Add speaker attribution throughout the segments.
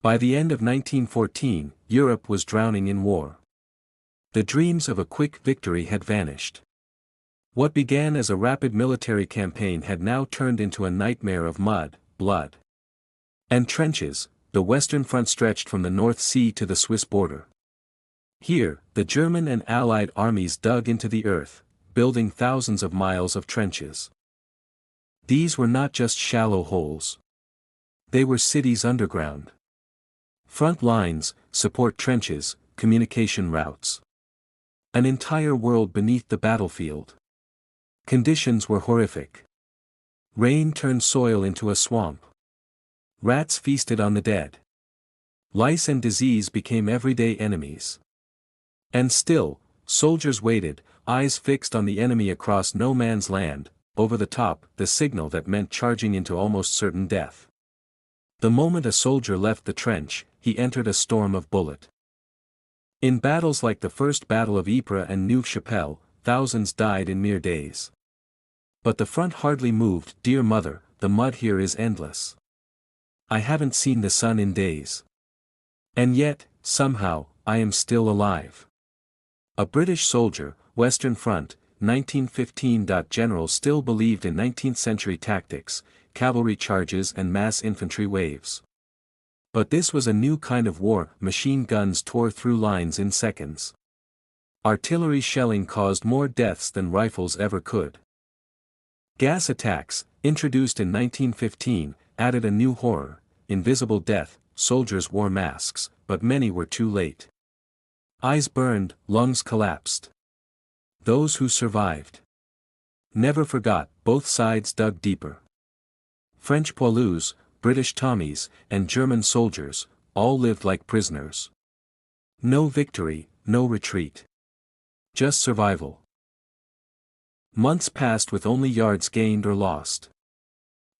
Speaker 1: By the end of 1914, Europe was drowning in war. The dreams of a quick victory had vanished. What began as a rapid military campaign had now turned into a nightmare of mud, blood, and trenches. The Western Front stretched from the North Sea to the Swiss border. Here, the German and Allied armies dug into the earth, building thousands of miles of trenches. These were not just shallow holes. They were cities underground. Front lines, support trenches, communication routes. An entire world beneath the battlefield. Conditions were horrific. Rain turned soil into a swamp. Rats feasted on the dead. Lice and disease became everyday enemies. And still, soldiers waited, eyes fixed on the enemy across no man's land, over the top, the signal that meant charging into almost certain death. The moment a soldier left the trench, he entered a storm of bullet. In battles like the First Battle of Ypres and Neuve-Chapelle, thousands died in mere days. But the front hardly moved. Dear mother, the mud here is endless. I haven't seen the sun in days. And yet, somehow, I am still alive. A British soldier, Western Front, 1915. Generals still believed in 19th-century tactics, cavalry charges and mass infantry waves. But this was a new kind of war. Machine guns tore through lines in seconds. Artillery shelling caused more deaths than rifles ever could. Gas attacks, introduced in 1915, added a new horror, invisible death. Soldiers wore masks, but many were too late. Eyes burned, lungs collapsed. Those who survived never forgot. Both sides dug deeper. French poilus, British Tommies, and German soldiers, all lived like prisoners. No victory, no retreat. Just survival. Months passed with only yards gained or lost.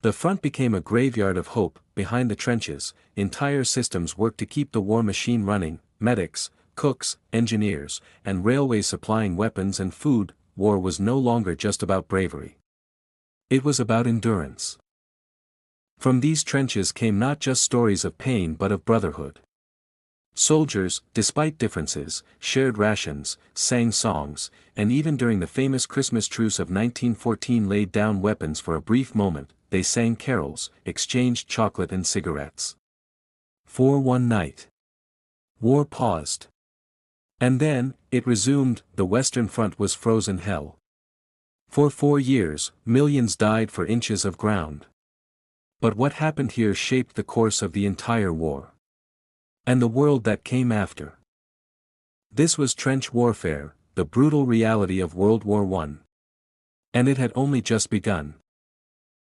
Speaker 1: The front became a graveyard of hope. Behind the trenches, entire systems worked to keep the war machine running: medics, cooks, engineers, and railways supplying weapons and food. War was no longer just about bravery. It was about endurance. From these trenches came not just stories of pain but of brotherhood. Soldiers, despite differences, shared rations, sang songs, and even during the famous Christmas truce of 1914 laid down weapons for a brief moment. They sang carols, exchanged chocolate and cigarettes. For one night, war paused. And then, it resumed. The Western Front was frozen hell. For 4 years, millions died for inches of ground. But what happened here shaped the course of the entire war. And the world that came after. This was trench warfare, the brutal reality of World War I. And it had only just begun.